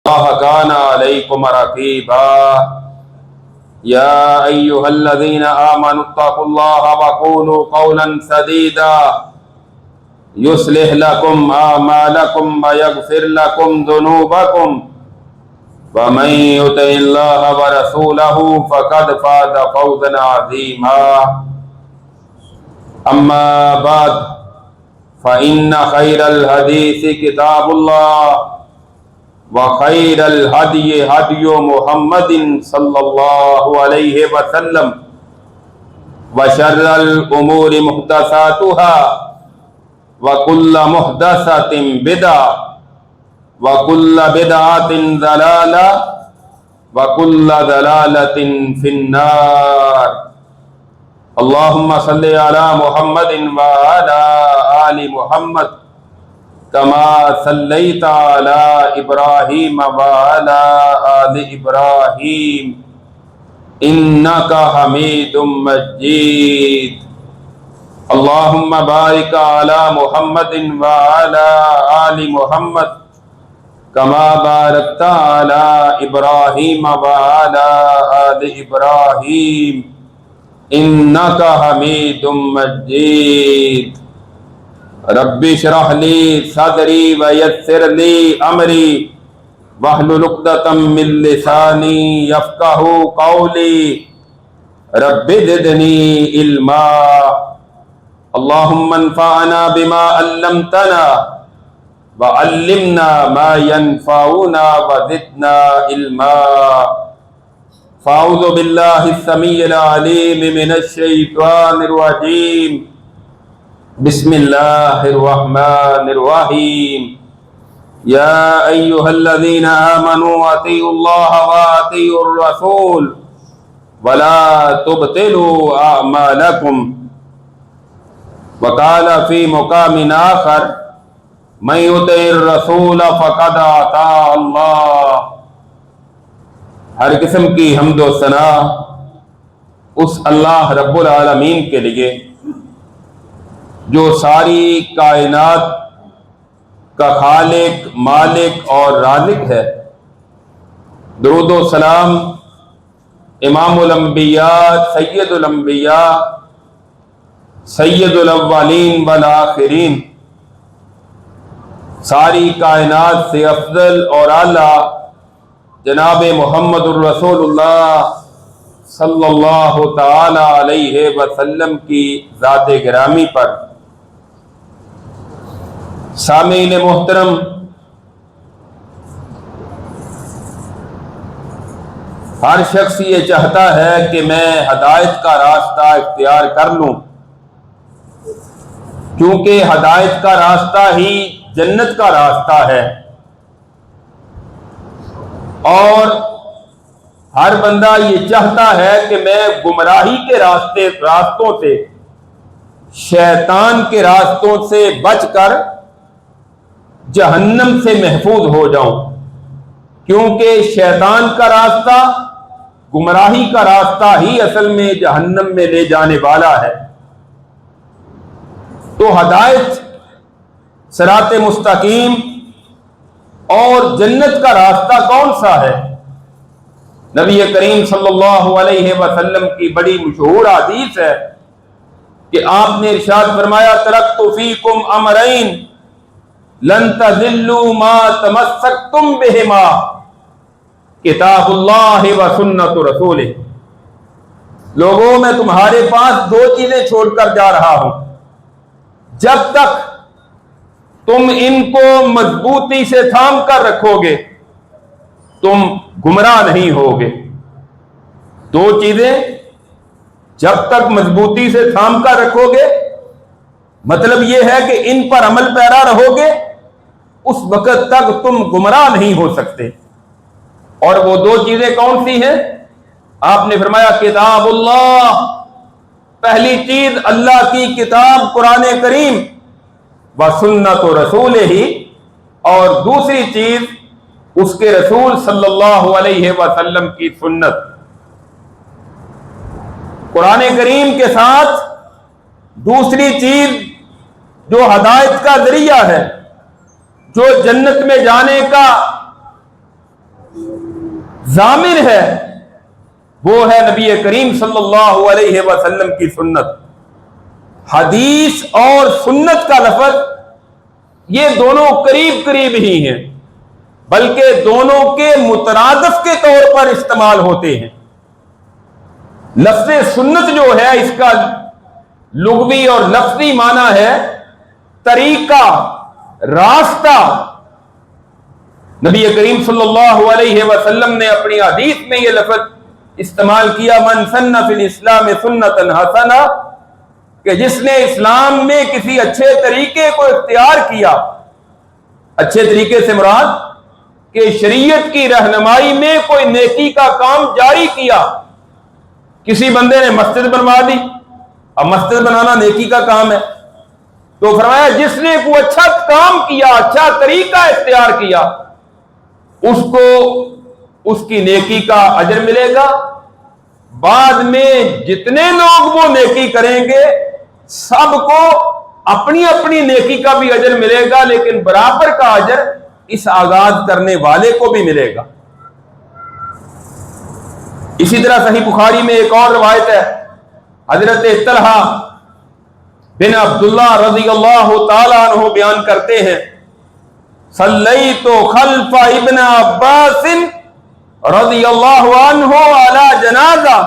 الله كان عليكم رقيبا يا أيها الذين آمنوا اتقوا الله وقولوا قولا سديدا يصلح لكم أعمالكم ويغفر لكم ذنوبكم ومن يطع الله ورسوله فقد فاز فوزا عظيما أما بعد فإن خير الحديث كتاب الله وخير الهدي هدي محمد صلى الله عليه وسلم وشر الأمور محدثاتها وكل محدثة بدعة وكل بدعة ضلالة وكل ضلالة في النار اللهم صل على محمد وعلى آل محمد كما صليت على إبراهيم وعلى آل إبراهيم إنك حميد مجيد اللهم بارك على محمد وعلى آل محمد كما باركت على إبراهيم وعلى آل إبراهيم إنك حميد مجيد رب اشرح لي صدري ويسر لي أمري واحلل عقدة من لساني يفقهوا قولي رب زدني علما اللهم انفعنا بما علمتنا وعلمنا ما ينفعنا وزدنا علما فأعوذ بالله السميع العليم من الشيطان الرجيم بسم الله الرحمن الرحيم يا أيها الذين آمنوا أطيعوا الله وأطيعوا الرسول ولا تبطلوا أعمالكم وقال في مقام آخر من يطع الرسول فقد أطاع الله ہر قسم کی حمد و ثنا اس اللہ رب العالمین کے لیے جو ساری کائنات کا خالق، مالک اور رازق ہے۔ درود و سلام امام الانبیاء، سید الانبیاء، سید الاولین والآخرین، ساری کائنات سے افضل اور اعلیٰ جناب محمد الرسول اللہ صلی اللہ تعالی علیہ وسلم کی ذات گرامی پر۔ سامعین محترم، ہر شخص یہ چاہتا ہے کہ میں ہدایت کا راستہ اختیار کر لوں، کیونکہ ہدایت کا راستہ ہی جنت کا راستہ ہے، اور ہر بندہ یہ چاہتا ہے کہ میں گمراہی کے راستوں سے، شیطان کے راستوں سے بچ کر جہنم سے محفوظ ہو جاؤں، کیونکہ شیطان کا راستہ، گمراہی کا راستہ ہی اصل میں جہنم میں لے جانے والا ہے۔ تو ہدایت، صراط مستقیم اور جنت کا راستہ کون سا ہے؟ نبی کریم صلی اللہ علیہ وسلم کی بڑی مشہور حدیث ہے کہ آپ نے ارشاد فرمایا ترکت فیکم امرین لن تضلوا ما تمسکتم بہما کتاب اللہ و سنت رسولہ۔ لوگوں میں تمہارے پاس دو چیزیں چھوڑ کر جا رہا ہوں، جب تک تم ان کو مضبوطی سے تھام کر رکھو گے تم گمراہ نہیں ہوگے۔ دو چیزیں جب تک مضبوطی سے تھام کر رکھو گے، مطلب یہ ہے کہ ان پر عمل پیرا رہو گے، اس وقت تک تم گمراہ نہیں ہو سکتے۔ اور وہ دو چیزیں کون سی ہیں؟ آپ نے فرمایا کتاب اللہ، پہلی چیز اللہ کی کتاب قرآن کریم، وسنت رسول ہی، اور دوسری چیز اس کے رسول صلی اللہ علیہ وسلم کی سنت۔ قرآن کریم کے ساتھ دوسری چیز جو ہدایت کا ذریعہ ہے، جو جنت میں جانے کا ضامن ہے وہ ہے نبی کریم صلی اللہ علیہ وسلم کی سنت۔ حدیث اور سنت کا لفظ یہ دونوں قریب قریب ہی ہیں، بلکہ دونوں کے مترادف کے طور پر استعمال ہوتے ہیں۔ لفظ سنت جو ہے اس کا لغوی اور لفظی معنی ہے طریقہ، راستہ۔ نبی کریم صلی اللہ علیہ وسلم نے اپنی حدیث میں یہ لفظ استعمال کیا، من سن فی الاسلام سنتا حسنہ، کہ جس نے اسلام میں کسی اچھے طریقے کو اختیار کیا۔ اچھے طریقے سے مراد کہ شریعت کی رہنمائی میں کوئی نیکی کا کام جاری کیا۔ کسی بندے نے مسجد بنوا دی، اب مسجد بنانا نیکی کا کام ہے، تو فرمایا جس نے کوئی اچھا کام کیا، اچھا طریقہ اختیار کیا، اس کو اس کی نیکی کا اجر ملے گا۔ بعد میں جتنے لوگ وہ نیکی کریں گے سب کو اپنی اپنی نیکی کا بھی اجر ملے گا، لیکن برابر کا اجر اس آغاز کرنے والے کو بھی ملے گا۔ اسی طرح صحیح بخاری میں ایک اور روایت ہے، حضرت طلحہ بن عبداللہ رضی اللہ تعالی عنہ بیان کرتے ہیں، صلیت خلف ابن عباس رضی اللہ عنہ علی جنازہ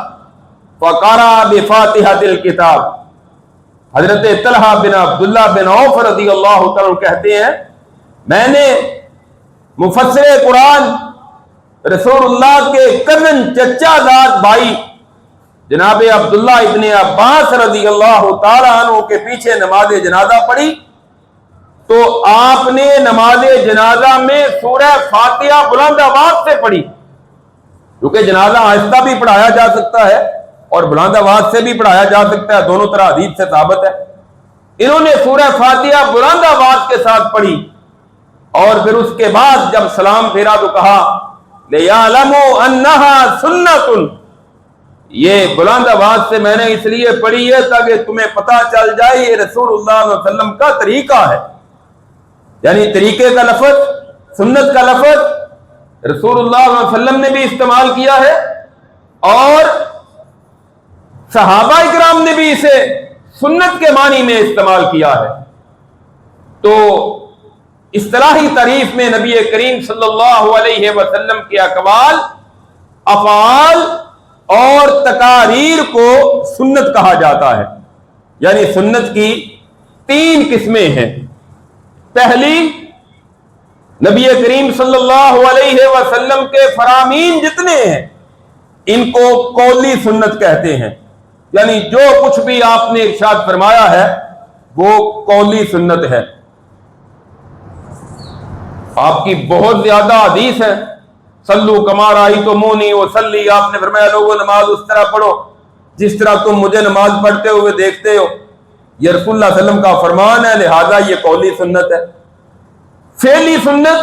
فقرأ بفاتحۃ الکتاب۔ حضرت طلحہ بن عبداللہ بن عوف رضی اللہ تعالی کہتے ہیں، میں نے مفسر قرآن رسول اللہ کے کزن چچا زاد بھائی جناب عبداللہ ابن عباس رضی اللہ تعالی عنہ کے پیچھے نماز جنازہ پڑھی، تو آپ نے نماز جنازہ میں سورہ فاتحہ بلند آواز سے پڑھی، کیونکہ جنازہ آہستہ بھی پڑھایا جا سکتا ہے اور بلند آواز سے بھی پڑھایا جا سکتا ہے، دونوں طرح حدیث سے ثابت ہے۔ انہوں نے سورہ فاتحہ بلند آواز کے ساتھ پڑھی، اور پھر اس کے بعد جب سلام پھیرا تو کہا لِيَعْلَمُوا أَنَّهَا سُنَّةٌ، یہ بلند آواز سے میں نے اس لیے پڑھی ہے تاکہ تمہیں پتہ چل جائے یہ رسول اللہ صلی اللہ علیہ وسلم کا طریقہ ہے۔ یعنی طریقے کا لفظ، سنت کا لفظ رسول اللہ صلی اللہ علیہ وسلم نے بھی استعمال کیا ہے، اور صحابہ اکرام نے بھی اسے سنت کے معنی میں استعمال کیا ہے۔ تو اصطلاحی تعریف میں نبی کریم صلی اللہ علیہ وسلم کے اقوال، افعال اور تقاریر کو سنت کہا جاتا ہے۔ یعنی سنت کی تین قسمیں ہیں۔ پہلی، نبی کریم صلی اللہ علیہ وسلم کے فرامین جتنے ہیں ان کو قولی سنت کہتے ہیں، یعنی جو کچھ بھی آپ نے ارشاد فرمایا ہے وہ قولی سنت ہے۔ آپ کی بہت زیادہ حدیث ہے، صلو کما رأیتمونی وصلی، آپ نے فرمایا لوگوں نماز اس طرح پڑھو جس طرح تم مجھے نماز پڑھتے ہوئے دیکھتے ہو، یہ رسول اللہ صلی اللہ علیہ وسلم کا فرمان ہے، لہذا یہ قولی سنت ہے۔ فعلی سنت،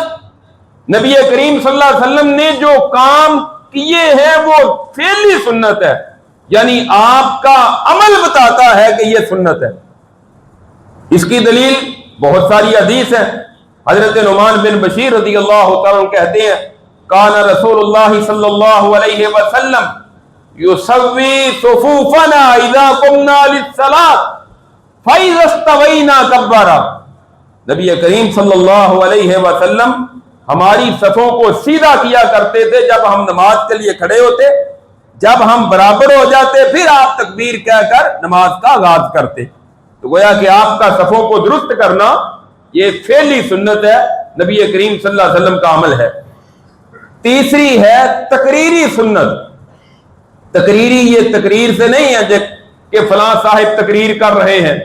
نبی کریم صلی اللہ علیہ وسلم نے جو کام کیے ہیں وہ فعلی سنت ہے، یعنی آپ کا عمل بتاتا ہے کہ یہ سنت ہے۔ اس کی دلیل بہت ساری حدیث ہے۔ حضرت نعمان بن بشیر رضی اللہ تعالیٰ عنہ کہتے ہیں، کان رسول اللہ صلی اللہ علیہ وسلم یسوی صفوفنا اذا قمنا للصلاۃ فاذا استوینا کبر۔ نبی کریم صلی اللہ علیہ وسلم ہماری صفوں کو سیدھا کیا کرتے تھے جب ہم نماز کے لیے کھڑے ہوتے، جب ہم برابر ہو جاتے پھر آپ تکبیر کہہ کر نماز کا آغاز کرتے۔ تو گویا کہ آپ کا صفوں کو درست کرنا یہ فعلی سنت ہے، نبی کریم صلی اللہ علیہ وسلم کا عمل ہے۔ تیسری ہے تقریری سنت۔ تقریری یہ تقریر سے نہیں ہے کہ فلاں صاحب تقریر کر رہے ہیں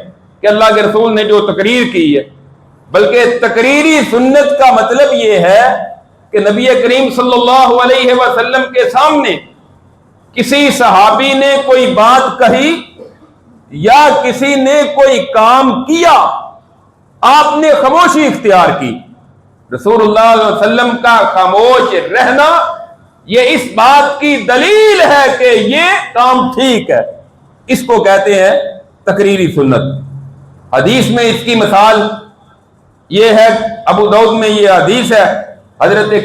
کہ اللہ کے رسول نے جو تقریر کی ہے، بلکہ تقریری سنت کا مطلب یہ ہے کہ نبی کریم صلی اللہ علیہ وسلم کے سامنے کسی صحابی نے کوئی بات کہی یا کسی نے کوئی کام کیا، آپ نے خاموشی اختیار کی۔ رسول اللہ صلی اللہ علیہ وسلم کا خاموش رہنا یہ اس بات کی دلیل ہے کہ یہ کام ٹھیک ہے، اس کو کہتے ہیں تقریری سنت۔ حدیث میں اس کی مثال یہ ہے، ابو داؤد میں یہ حدیث ہے، حضرت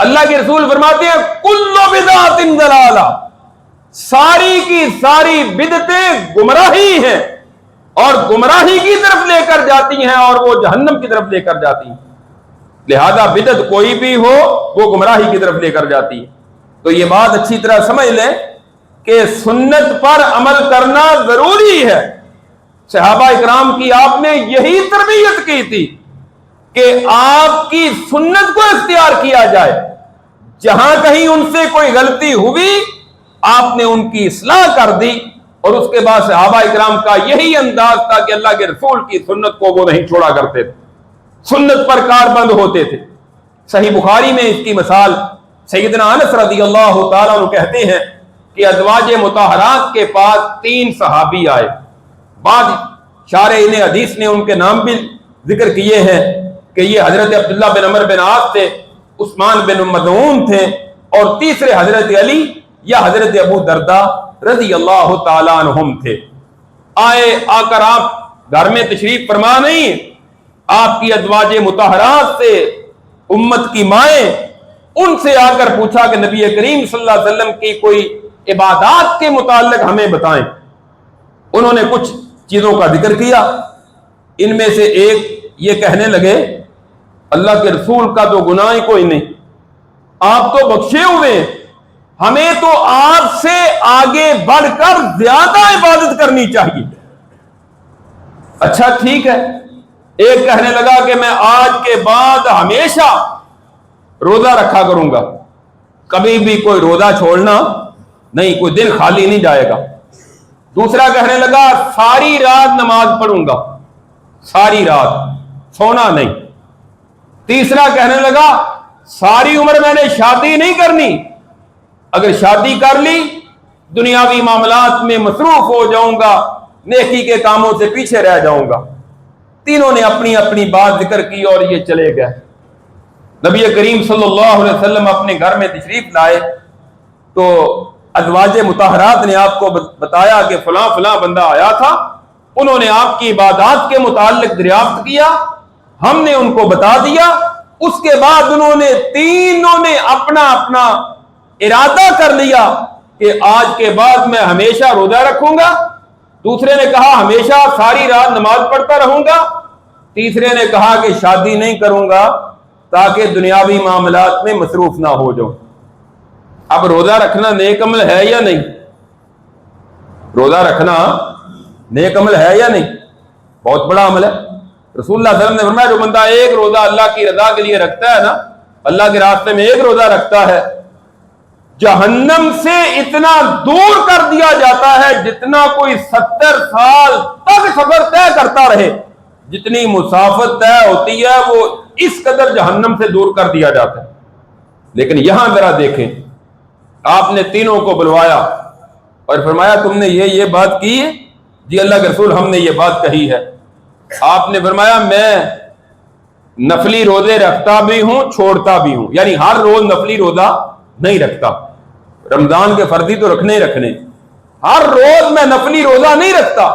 اللہ کے رسول فرماتے ہیں کل بدعۃ ضلالہ، ساری کی ساری بدعتیں گمراہی ہیں اور گمراہی کی طرف لے کر جاتی ہیں اور وہ جہنم کی طرف لے کر جاتی ہیں۔ لہذا بدعت کوئی بھی ہو وہ گمراہی کی طرف لے کر جاتی ہے۔ تو یہ بات اچھی طرح سمجھ لیں کہ سنت پر عمل کرنا ضروری ہے۔ صحابہ اکرام کی آپ نے یہی تربیت کی تھی کہ آپ کی سنت کو اختیار کیا جائے، جہاں کہیں ان سے کوئی غلطی ہوئی آپ نے ان کی اصلاح کر دی، اور اس کے بعد صحابہ اکرام کا یہی انداز تھا کہ اللہ کے رسول کی سنت کو وہ نہیں چھوڑا کرتے تھے، سنت پر کاربند ہوتے تھے۔ صحیح بخاری میں اس کی مثال سیدنا انس رضی اللہ تعالیٰ عنہ کہتے ہیں کہ ازواج مطہرات کے پاس 3 صحابی آئے، بعض شارحین حدیث نے ان کے نام بھی ذکر کیے ہیں کہ یہ حضرت عبداللہ بن عمر بن عاص تھے، عثمان بن مظعون تھے، اور تیسرے حضرت علی یا حضرت ابو درداء رضی اللہ تعالیٰ عنہم تھے۔ آئے، آ کر آپ گھر میں تشریف فرما نہیں، آپ کی ازواج مطہرات سے امت کی مائیں، ان سے آ کر پوچھا کہ نبی کریم صلی اللہ علیہ وسلم کی کوئی عبادات کے متعلق ہمیں بتائیں۔ انہوں نے کچھ چیزوں کا ذکر کیا، ان میں سے ایک یہ کہنے لگے اللہ کے رسول کا تو گناہ ہی کوئی نہیں، آپ تو بخشے ہوئے ہیں، ہمیں تو آپ سے آگے بڑھ کر زیادہ عبادت کرنی چاہیے۔ اچھا ٹھیک ہے۔ ایک کہنے لگا کہ میں آج کے بعد ہمیشہ روزہ رکھا کروں گا، کبھی بھی کوئی روزہ چھوڑنا نہیں، کوئی دن خالی نہیں جائے گا۔ دوسرا کہنے لگا ساری رات نماز پڑھوں گا، ساری رات سونا نہیں۔ تیسرا کہنے لگا ساری عمر میں نے شادی نہیں کرنی، اگر شادی کر لی دنیاوی معاملات میں مصروف ہو جاؤں گا، نیکی کے کاموں سے پیچھے رہ جاؤں گا۔ تینوں نے اپنی اپنی بات ذکر کی اور یہ چلے گئے۔ نبی کریم صلی اللہ علیہ وسلم اپنے گھر میں تشریف لائے تو ازواج مطہرات نے آپ کو بتایا کہ فلاں فلاں بندہ آیا تھا، انہوں نے آپ کی عبادات کے متعلق دریافت کیا، ہم نے ان کو بتا دیا۔ اس کے بعد انہوں نے تینوں نے اپنا اپنا ارادہ کر لیا کہ آج کے بعد میں ہمیشہ روزہ رکھوں گا۔ دوسرے نے کہا ہمیشہ ساری رات نماز پڑھتا رہوں گا۔ تیسرے نے کہا کہ شادی نہیں کروں گا تاکہ دنیاوی معاملات میں مصروف نہ ہو جاؤں۔ اب روزہ رکھنا نیک عمل ہے یا نہیں؟ روزہ رکھنا نیک عمل ہے یا نہیں؟ بہت بڑا عمل ہے۔ رسول اللہ صلی اللہ علیہ وسلم نے فرمایا جو بندہ ایک روزہ اللہ کی رضا کے لیے رکھتا ہے نا، اللہ کے راستے میں ایک روزہ رکھتا ہے، جہنم سے اتنا دور کر دیا جاتا ہے جتنا کوئی 70 سال تک سفر طے کرتا رہے، جتنی مسافت طے ہوتی ہے وہ اس قدر جہنم سے دور کر دیا جاتا ہے۔ لیکن یہاں ذرا دیکھیں، آپ نے تینوں کو بلوایا اور فرمایا تم نے یہ بات کی ہے؟ جی اللہ کے رسول ہم نے یہ بات کہی ہے۔ آپ نے فرمایا میں نفلی روزے رکھتا بھی ہوں چھوڑتا بھی ہوں، یعنی ہر روز نفلی روزہ نہیں رکھتا، رمضان کے فرضی تو رکھنے ہی رکھنے، ہر روز میں نفلی روزہ نہیں رکھتا،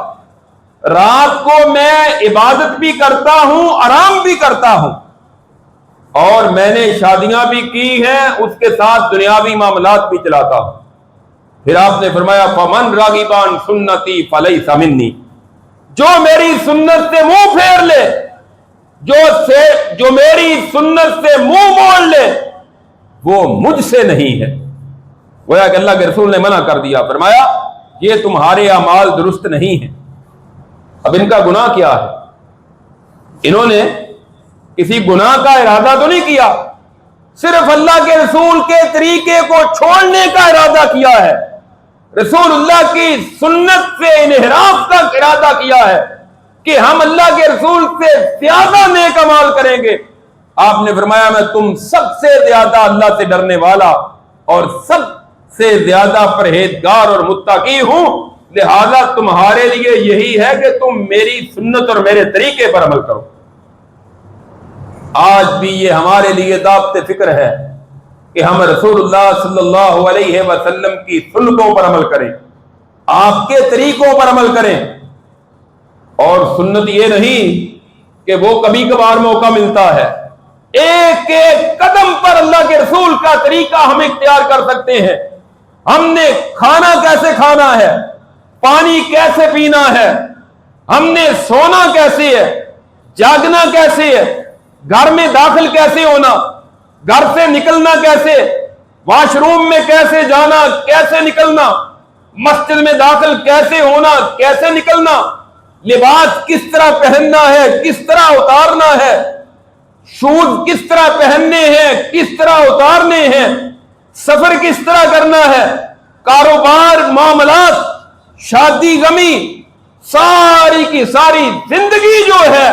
رات کو میں عبادت بھی کرتا ہوں آرام بھی کرتا ہوں، اور میں نے شادیاں بھی کی ہیں اس کے ساتھ دنیاوی معاملات بھی چلاتا ہوں۔ پھر آپ نے فرمایا فمن راغبان سنتی فلیس منی، جو میری سنت سے منہ پھیر لے، جو میری سنت سے منہ موڑ لے وہ مجھ سے نہیں ہے۔ گویا کہ اللہ کے رسول نے منع کر دیا، فرمایا یہ تمہارے اعمال درست نہیں ہیں۔ اب ان کا گناہ کیا ہے؟ انہوں نے کسی گناہ کا ارادہ تو نہیں کیا، صرف اللہ کے رسول کے طریقے کو چھوڑنے کا ارادہ کیا ہے، رسول اللہ کی سنت سے انحراف کا ارادہ کیا ہے کہ ہم اللہ کے رسول سے زیادہ نیک اعمال کریں گے۔ آپ نے فرمایا میں تم سب سے زیادہ اللہ سے ڈرنے والا اور سب سے زیادہ پرہیزگار اور متقی ہوں، لہذا تمہارے لیے یہی ہے کہ تم میری سنت اور میرے طریقے پر عمل کرو۔ آج بھی یہ ہمارے لیے دعوت فکر ہے کہ ہم رسول اللہ صلی اللہ علیہ وسلم کی سنتوں پر عمل کریں، آپ کے طریقوں پر عمل کریں، اور سنت یہ نہیں کہ وہ کبھی کبھار موقع ملتا ہے، ایک ایک قدم پر اللہ کے رسول کا طریقہ ہم اختیار کر سکتے ہیں. ہم نے کھانا کیسے کھانا ہے, پانی کیسے پینا ہے, ہم نے سونا کیسے ہے, جاگنا کیسے ہے, گھر میں داخل کیسے ہونا, گھر سے نکلنا کیسے, واش روم میں کیسے جانا, کیسے نکلنا, مسجد میں داخل کیسے ہونا, کیسے نکلنا, لباس کس طرح پہننا ہے, کس طرح اتارنا ہے, شوز کس طرح پہننے ہیں, کس طرح اتارنے ہیں, سفر کس طرح کرنا ہے, کاروبار, معاملات, شادی غمی, ساری کی ساری زندگی جو ہے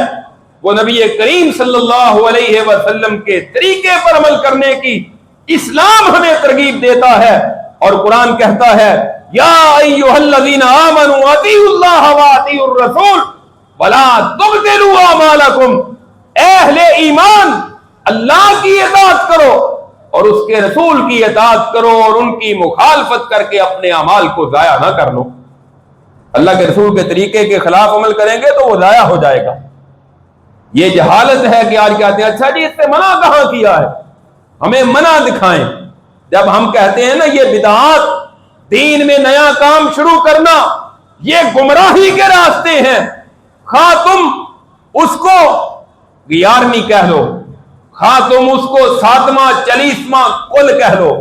وہ نبی کریم صلی اللہ علیہ وسلم کے طریقے پر عمل کرنے کی اسلام ہمیں ترغیب دیتا ہے. اور قرآن کہتا ہے یا ایھا الذین آمنوا اطیعوا اللہ واطیعوا الرسول ولا تبطلوا اعمالکم. اے اہل ایمان, اللہ کی اطاعت کرو اور اس کے رسول کی اطاعت کرو اور ان کی مخالفت کر کے اپنے اعمال کو ضائع نہ کر لو. اللہ کے رسول کے طریقے کے خلاف عمل کریں گے تو وہ ضائع ہو جائے گا. یہ جہالت ہے کہ آج کہتے ہیں اچھا جی اس سے منع کہاں کیا ہے, ہمیں منع دکھائیں. جب ہم کہتے ہیں نا یہ بدعات, دین میں نیا کام شروع کرنا, یہ گمراہی کے راستے ہیں. خواہ تم اس کو 11ویں کہہ لو, خواہ تم اس کو 7واں 40واں کل کہہ لو,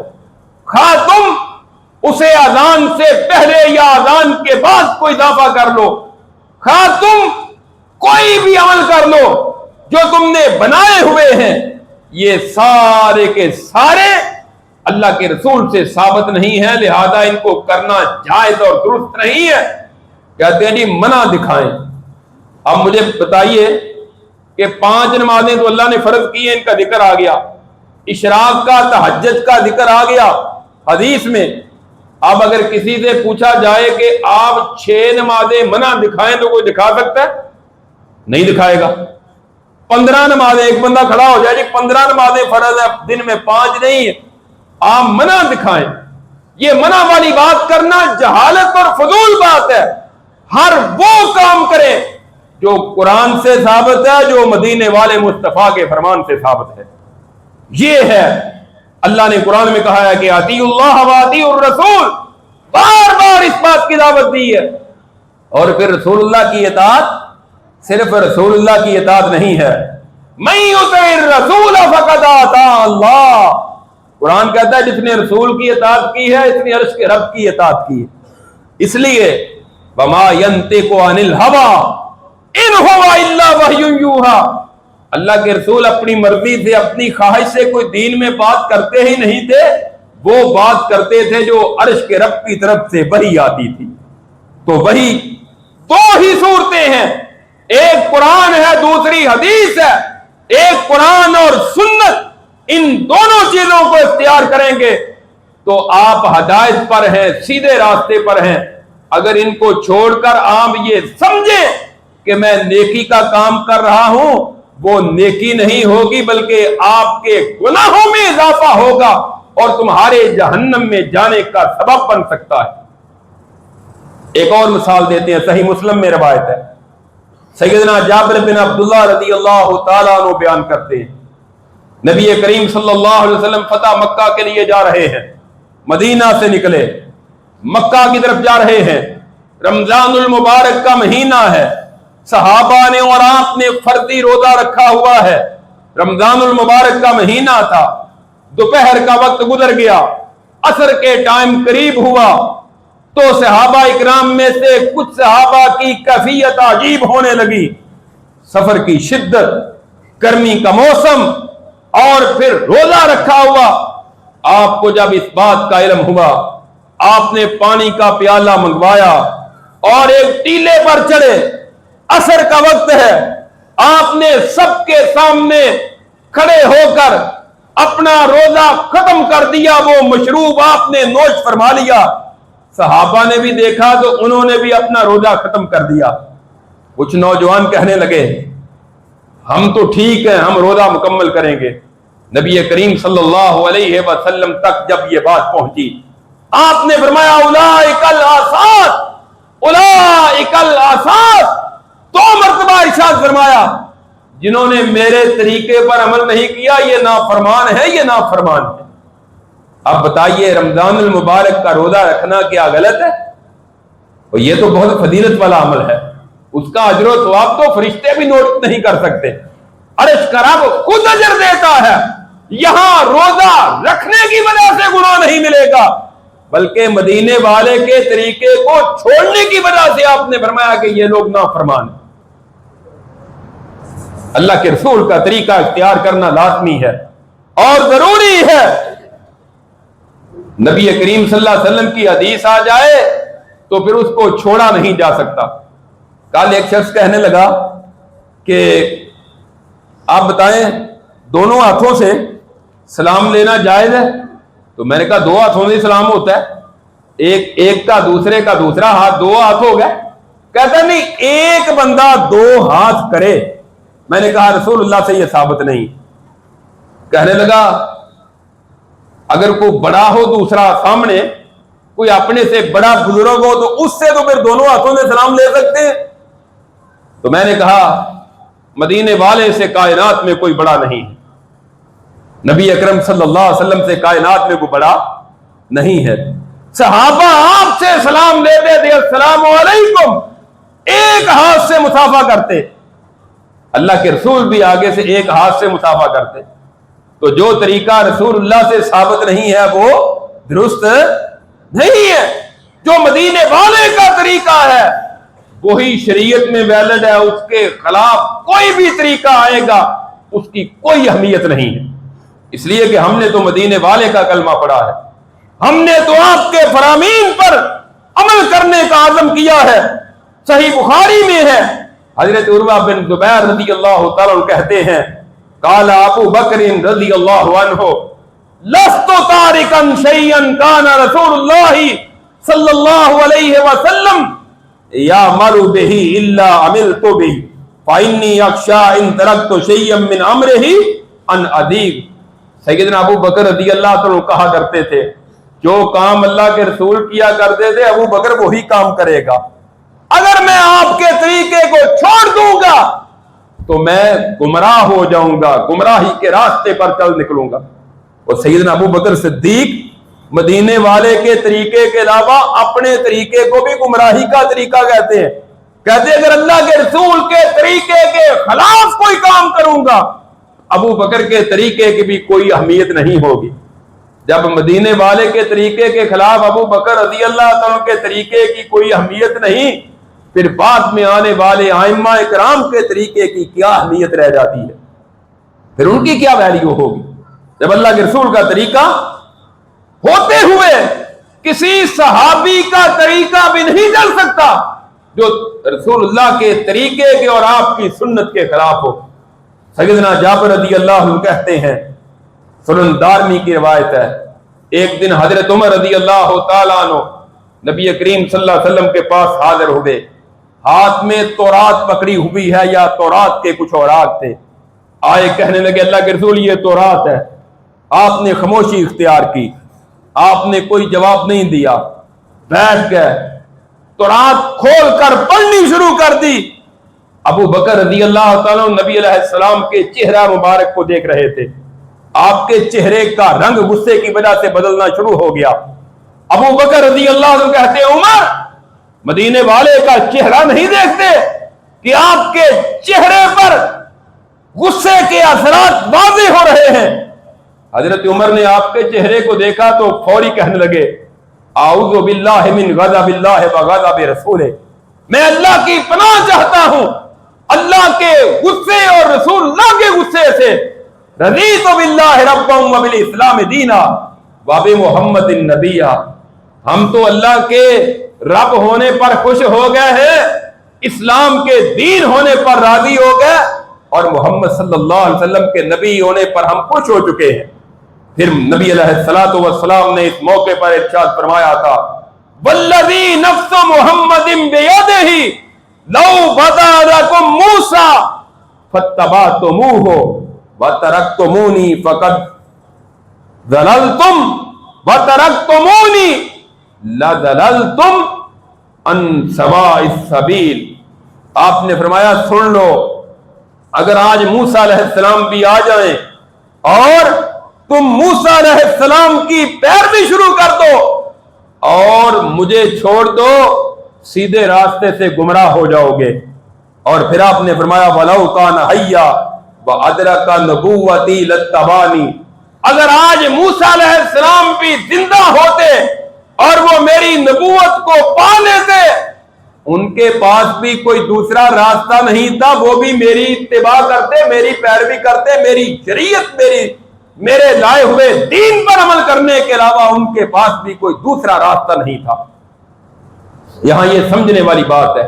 خواہ تم اسے اذان سے پہلے یا اذان کے بعد کوئی اضافہ کر لو, خواہ تم کوئی بھی عمل کر لو جو تم نے بنائے ہوئے ہیں, یہ سارے کے سارے اللہ کے رسول سے ثابت نہیں ہے, لہذا ان کو کرنا جائز اور درست نہیں ہے. کہتے ہیں جی منع دکھائیں. اب مجھے بتائیے کہ 5 نمازیں تو اللہ نے فرض کی ہیں, ان کا ذکر آ گیا, اشراق کا, تہجد کا ذکر آ گیا حدیث میں. اب اگر کسی سے پوچھا جائے کہ آپ 6 نمازیں منع دکھائیں تو کوئی دکھا سکتا ہے؟ نہیں دکھائے گا. 15 نمازیں, ایک بندہ کھڑا ہو جائے جی 15 نمازیں فرض ہے, دن میں 5 نہیں ہے, آپ منع دکھائیں. یہ منع والی بات کرنا جہالت اور فضول بات ہے. ہر وہ کام کریں جو قرآن سے ثابت ہے, جو مدینے والے مصطفیٰ کے فرمان سے ثابت ہے. یہ ہے اللہ نے قرآن میں کہا ہے کہ اطیعوا اللہ واطیعوا الرسول, بار بار اس بات کی دعوت دی ہے. اور پھر رسول اللہ کی اطاعت صرف رسول اللہ کی اطاعت نہیں ہے, من یطع الرسول فقد اطاع اللہ. قرآن کہتا ہے جس نے رسول کی اطاعت کی ہے اس نے عرش کے رب کی اطاعت کی. اس لیے وما ینطق عن الهوى ان هو الا وحی یوحی, اللہ کے رسول اپنی مرضی سے, اپنی خواہش سے کوئی دین میں بات کرتے ہی نہیں تھے, وہ بات کرتے تھے جو عرش کے رب کی طرف سے وحی آتی تھی. تو وحی 2 ہی صورتیں ہیں, ایک قرآن ہے, دوسری حدیث ہے. ایک قرآن اور سنت, ان دونوں چیزوں کو اختیار کریں گے تو آپ ہدایت پر ہیں, سیدھے راستے پر ہیں. اگر ان کو چھوڑ کر آپ یہ سمجھیں کہ میں نیکی کا کام کر رہا ہوں, وہ نیکی نہیں ہوگی بلکہ آپ کے گناہوں میں اضافہ ہوگا اور تمہارے جہنم میں جانے کا سبب بن سکتا ہے. ایک اور مثال دیتے ہیں, صحیح مسلم میں روایت ہے, سیدنا جابر بن عبداللہ رضی اللہ تعالیٰ عنہ بیان کرتے ہیں نبی کریم صلی اللہ علیہ وسلم فتح مکہ کے لیے جا رہے ہیں, مدینہ سے نکلے, مکہ کی طرف جا رہے ہیں. رمضان المبارک کا مہینہ ہے, صحابہ نے اور آپ نے فرضی روزہ رکھا ہوا ہے. رمضان المبارک کا مہینہ تھا, دوپہر کا وقت گزر گیا, عصر کے ٹائم قریب ہوا تو صحابہ اکرام میں سے کچھ صحابہ کی کیفیت عجیب ہونے لگی. سفر کی شدت, گرمی کا موسم اور پھر روزہ رکھا ہوا. آپ کو جب اس بات کا علم ہوا, آپ نے پانی کا پیالہ منگوایا اور ایک ٹیلے پر چڑھے. عصر کا وقت ہے, آپ نے سب کے سامنے کھڑے ہو کر اپنا روزہ ختم کر دیا, وہ مشروب آپ نے نوش فرما لیا. صحابہ نے بھی دیکھا تو انہوں نے بھی اپنا روزہ ختم کر دیا. کچھ نوجوان کہنے لگے ہم تو ٹھیک ہیں, ہم روزہ مکمل کریں گے. نبی کریم صلی اللہ علیہ وسلم تک جب یہ بات پہنچی, آپ نے فرمایا اولئک الآثار, اولئک الآثار. 2 مرتبہ ارشاد فرمایا جنہوں نے میرے طریقے پر عمل نہیں کیا یہ نافرمان ہے، یہ نافرمان ہے۔ اب بتائیے رمضان المبارک کا روزہ رکھنا کیا غلط ہے؟ اور یہ تو بہت فضیلت والا عمل ہے، اس کا اجر و ثواب تو فرشتے بھی نوٹ نہیں کر سکتے۔ عرش کا رب خود اجر دیتا ہے، یہاں روزہ رکھنے کی وجہ سے گناہ نہیں ملے گا، بلکہ مدینے والے کے طریقے کو چھوڑنے کی وجہ سے آپ نے فرمایا کہ یہ لوگ نافرمان ہیں۔ اللہ کے رسول کا طریقہ اختیار کرنا لازمی ہے اور ضروری ہے۔ نبی کریم صلی اللہ علیہ وسلم کی حدیث آ جائے تو پھر اس کو چھوڑا نہیں جا سکتا۔ کل ایک شخص کہنے لگا کہ آپ بتائیں دونوں ہاتھوں سے سلام لینا جائز ہے؟ تو میں نے کہا دو ہاتھوں سے سلام ہوتا ہے، ایک کا دوسرے کا دوسرا ہاتھ، دو ہاتھ ہو گئے۔ کہتا نہیں ایک بندہ دو ہاتھ کرے۔ میں نے کہا رسول اللہ سے یہ ثابت نہیں۔ کہنے لگا اگر کوئی بڑا ہو دوسرا سامنے، کوئی اپنے سے بڑا بزرگ ہو تو اس سے تو پھر دونوں ہاتھوں سے سلام لے سکتے ہیں۔ تو میں نے کہا مدینے والے سے کائنات میں کوئی بڑا نہیں، نبی اکرم صلی اللہ علیہ وسلم سے کائنات میں کوئی بڑا نہیں ہے۔ صحابہ آپ سے سلام لیتے تھے السلام علیکم، ایک ہاتھ سے مصافحہ کرتے، اللہ کے رسول بھی آگے سے ایک ہاتھ سے مصافحہ کرتے۔ تو جو طریقہ رسول اللہ سے ثابت نہیں ہے وہ درست نہیں ہے۔ جو مدینے والے کا طریقہ ہے وہی شریعت میں ویلڈ ہے، اس کے خلاف کوئی بھی طریقہ آئے گا اس کی کوئی اہمیت نہیں ہے، اس لیے کہ ہم نے تو مدینے والے کا کلمہ پڑھا ہے، ہم نے تو آپ کے فرامین پر عمل کرنے کا عزم کیا ہے۔ صحیح بخاری میں ہے، حضرت عروہ بن زبیر رضی اللہ تعالیٰ عنہ کہتے ہیں قال ابو بکر رضی اللہ عنہ لست تارکا شیئا کان رسول اللہ صلی اللہ علیہ وسلم یامر بہ الا عملت بہ فانی اخشی ان ترکت شیئا من امرہ ان اذیب۔ سیدنا ابو بکر رضی اللہ عنہ کہا کرتے تھے جو کام اللہ کے رسول کیا کرتے تھے ابو بکر وہی کام کرے گا، اگر میں آپ کے طریقے کو چھوڑ دوں گا تو میں گمراہ ہو جاؤں گا، گمراہی کے راستے پر چل نکلوں گا۔ اور سیدنا ابو بکر صدیق مدینے والے کے طریقے کے علاوہ اپنے طریقے کو بھی گمراہی کا طریقہ کہتے ہیں، کہتے ہیں اگر اللہ کے رسول کے طریقے کے خلاف کوئی کام کروں گا ابو بکر کے طریقے کی بھی کوئی اہمیت نہیں ہوگی۔ جب مدینے والے کے طریقے کے خلاف ابو بکر رضی اللہ تعالیٰ کے طریقے کی کوئی اہمیت نہیں، پھر بعد میں آنے والے ائمہ اکرام کے طریقے کی کیا اہمیت رہ جاتی ہے، پھر ان کی کیا ویلیو ہوگی؟ جب اللہ کے رسول کا طریقہ ہوتے ہوئے کسی صحابی کا طریقہ بھی نہیں چل سکتا جو رسول اللہ کے طریقے کے اور آپ کی سنت کے خلاف ہو۔ سیدنا جابر رضی اللہ عنہ کہتے ہیں، سنن دارمی کی روایت ہے، ایک دن حضرت عمر رضی اللہ تعالیٰ عنہ نبی کریم صلی اللہ علیہ وسلم کے پاس حاضر ہوئے، ہاتھ میں تورات پکڑی ہوئی ہے یا تورات کے کچھ اوراق تھے، آئے کہنے لگے اللہ کے رسول یہ تورات ہے۔ آپ نے خاموشی اختیار کی، آپ نے کوئی جواب نہیں دیا، بیٹھ گئے، تورات کھول کر پڑھنی شروع کر دی۔ ابو بکر رضی اللہ تعالیٰ نبی علیہ السلام کے چہرہ مبارک کو دیکھ رہے تھے، آپ کے چہرے کا رنگ غصے کی وجہ سے بدلنا شروع ہو گیا۔ ابو بکر رضی اللہ عنہ کہتے ہیں عمر مدینے والے کا چہرہ نہیں دیکھتے کہ آپ کے چہرے پر غصے کے اثرات واضح ہو رہے ہیں؟ حضرت عمر نے آپ کے چہرے کو دیکھا تو فوری کہنے لگے اعوذ باللہ من غضب اللہ و غضب رسولہ، میں اللہ کی پناہ چاہتا ہوں اللہ کے غصے اور رسول اللہ کے غصے سے۔ رضیت باللہ ربا وبالاسلام دینا وبمحمد النبی، ہم تو اللہ کے رب ہونے پر خوش ہو گئے ہیں، اسلام کے دین ہونے پر راضی ہو گئے، اور محمد صلی اللہ علیہ وسلم کے نبی ہونے پر ہم خوش ہو چکے ہیں۔ پھر نبی علیہ الصلوۃ والسلام نے اس موقع پر ارشاد فرمایا تھا والذی نفس محمد بیدہ لو بدا لکم موسیٰ فاتبعتموہ وترکتمونی فقد ضللتم وترکتمونی لضللتم عن سواء السبیل۔ آپ نے فرمایا سن لو، اگر آج موسیٰ علیہ السلام بھی آ جائیں اور تم موسیٰ علیہ السلام کی پیروی شروع کر دو اور مجھے چھوڑ دو، سیدھے راستے سے گمراہ ہو جاؤ گے۔ اور پھر آپ نے فرمایا وَلَوْ كَانَ حَيًّا وَأَدْرَكَ نُبُوَّتِي لَاتَّبَعَنِي، اگر آج موسیٰ علیہ السلام بھی زندہ ہوتے اور وہ میری نبوت کو پا لیتے، ان کے پاس بھی کوئی دوسرا راستہ نہیں تھا، وہ بھی میری اتباع کرتے، میری پیروی کرتے، میری شریعت، میرے لائے ہوئے دین پر عمل کرنے کے علاوہ ان کے پاس بھی کوئی دوسرا راستہ نہیں تھا۔ یہاں یہ سمجھنے والی بات ہے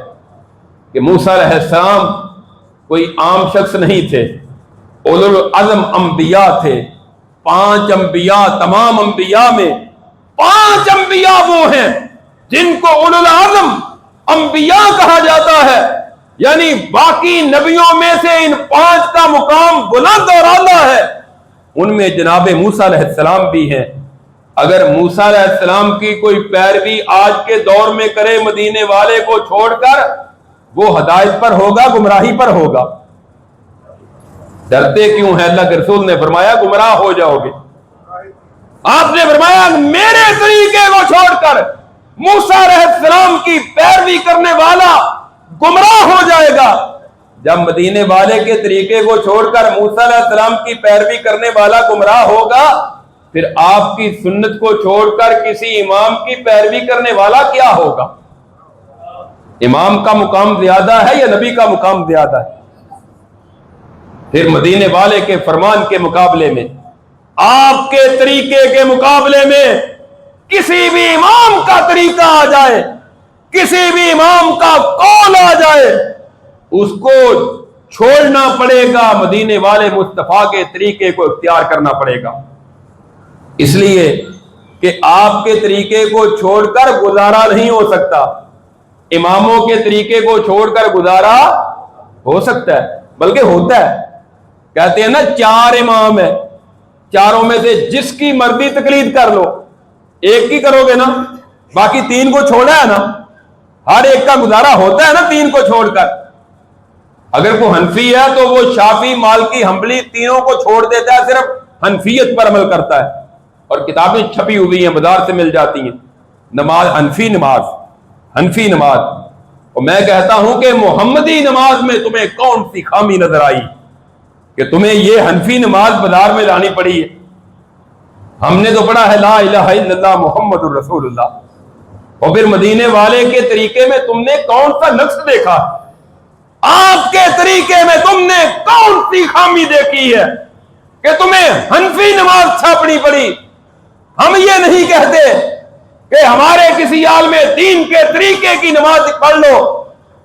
کہ موسیٰ علیہ السلام کوئی عام شخص نہیں تھے، اولو العزم انبیاء تھے۔ 5 انبیاء، تمام انبیاء میں 5 انبیاء وہ ہیں جن کو اولو العزم انبیاء کہا جاتا ہے، یعنی باقی نبیوں میں سے ان 5 کا مقام بلند اور اعلیٰ ہے، ان میں جناب موسیٰ علیہ السلام بھی ہیں۔ اگر موسیٰ علیہ السلام کی کوئی پیروی آج کے دور میں کرے مدینے والے کو چھوڑ کر، وہ ہدایت پر ہوگا، گمراہی پر ہوگا؟ ڈرتے کیوں ہیں؟ اللہ کے رسول نے فرمایا گمراہ ہو جاؤ گے۔ آپ نے فرمایا میرے طریقے کو چھوڑ کر موسیٰ علیہ السلام کی پیروی کرنے والا گمراہ ہو جائے گا۔ جب مدینے والے کے طریقے کو چھوڑ کر موسیٰ علیہ السلام کی پیروی کرنے والا گمراہ ہوگا، پھر آپ کی سنت کو چھوڑ کر کسی امام کی پیروی کرنے والا کیا ہوگا؟ امام کا مقام زیادہ ہے یا نبی کا مقام زیادہ ہے؟ پھر مدینے والے کے فرمان کے مقابلے میں، آپ کے طریقے کے مقابلے میں کسی بھی امام کا طریقہ آ جائے، کسی بھی امام کا قول آ جائے، اس کو چھوڑنا پڑے گا، مدینے والے مصطفیٰ کے طریقے کو اختیار کرنا پڑے گا۔ اس لیے کہ آپ کے طریقے کو چھوڑ کر گزارا نہیں ہو سکتا، اماموں کے طریقے کو چھوڑ کر گزارا ہو سکتا ہے، بلکہ ہوتا ہے۔ کہتے ہیں نا 4 امام ہیں، چاروں میں سے جس کی مرضی تقلید کر لو، ایک کی کرو گے نا، باقی 3 کو چھوڑا ہے نا، ہر ایک کا گزارا ہوتا ہے نا 3 کو چھوڑ کر۔ اگر کوئی حنفی ہے تو وہ شافعی، مالکی، حنبلی تینوں کو چھوڑ دیتا ہے، صرف حنفیت پر عمل کرتا ہے، اور کتابیں چھپی ہوئی ہیں، بازار سے مل جاتی ہیں، نماز حنفی نماز۔ اور میں کہتا ہوں کہ محمدی نماز میں تمہیں کون سی خامی نظر آئی کہ تمہیں یہ حنفی نماز بازار میں لانی پڑی ہے؟ ہم نے تو پڑھا ہے لا الہ الا اللہ محمد الرسول اللہ، اور پھر مدینے والے کے طریقے میں تم نے کون سا نقص دیکھا؟ آپ کے طریقے میں تم نے کون سی خامی دیکھی ہے کہ تمہیں حنفی نماز چھاپنی پڑی؟ ہم یہ نہیں کہتے کہ ہمارے کسی عالم دین کے طریقے کی نماز پڑھ لو،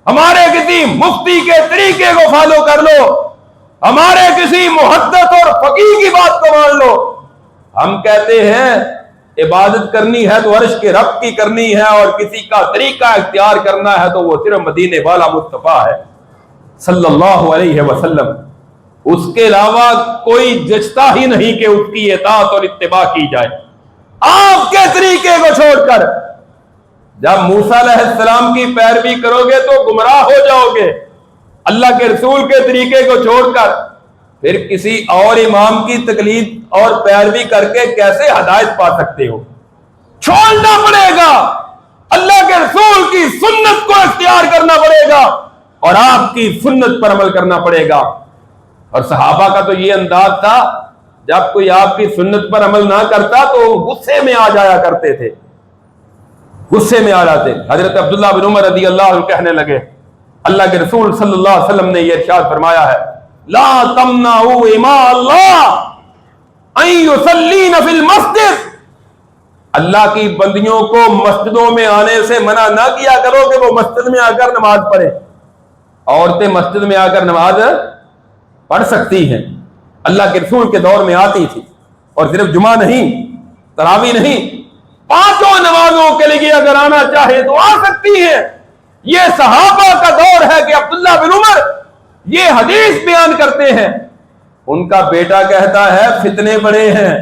ہمارے کسی مفتی کے طریقے کو فالو کر لو، ہمارے کسی محدث اور فقیہ کی بات کو مان لو۔ ہم کہتے ہیں عبادت کرنی ہے تو عرش کے رب کی کرنی ہے، اور کسی کا طریقہ اختیار کرنا ہے تو وہ صرف مدینے والا مصطفیٰ ہے صلی اللہ علیہ وسلم، اس کے علاوہ کوئی جچتا ہی نہیں کہ اس کی اطاعت اور اتباع کی جائے آپ کے طریقے کو چھوڑ کر۔ جب موسیٰ علیہ السلام کی پیروی کرو گے تو گمراہ ہو جاؤ گے، اللہ کے رسول کے طریقے کو چھوڑ کر پھر کسی اور امام کی تقلید اور پیروی کر کے کیسے ہدایت پا سکتے ہو؟ چھوڑنا پڑے گا، اللہ کے رسول کی سنت کو اختیار کرنا پڑے گا اور آپ کی سنت پر عمل کرنا پڑے گا۔ اور صحابہ کا تو یہ انداز تھا، جب کوئی آپ کی سنت پر عمل نہ کرتا تو غصے میں آ جایا کرتے تھے، غصے میں آ جاتے۔ حضرت عبداللہ بن عمر رضی اللہ عنہ کہنے لگے، اللہ کے رسول صلی اللہ علیہ وسلم نے یہ ارشاد فرمایا ہے، لا تمنعوا اماء اللہ ان یصلین فی المسجد، اللہ کی بندیوں کو مسجدوں میں آنے سے منع نہ کیا کرو کہ وہ مسجد میں آ کر نماز پڑھے۔ عورتیں مسجد میں آ کر نماز پڑھ سکتی ہیں، اللہ کے رسول کے دور میں آتی تھی، اور صرف جمعہ نہیں، تراویح نہیں، 5 نمازوں کے لیے اگر آنا چاہے تو آ سکتی ہیں۔ یہ صحابہ کا دور ہے کہ عبداللہ بن عمر یہ حدیث بیان کرتے ہیں، ان کا بیٹا کہتا ہے فتنے بڑے ہیں،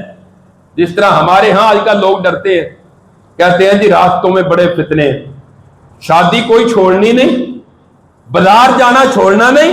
جس طرح ہمارے ہاں آج کل لوگ ڈرتے ہیں، کہتے ہیں جی راستوں میں بڑے فتنے، شادی کوئی چھوڑنی نہیں، بازار جانا چھوڑنا نہیں،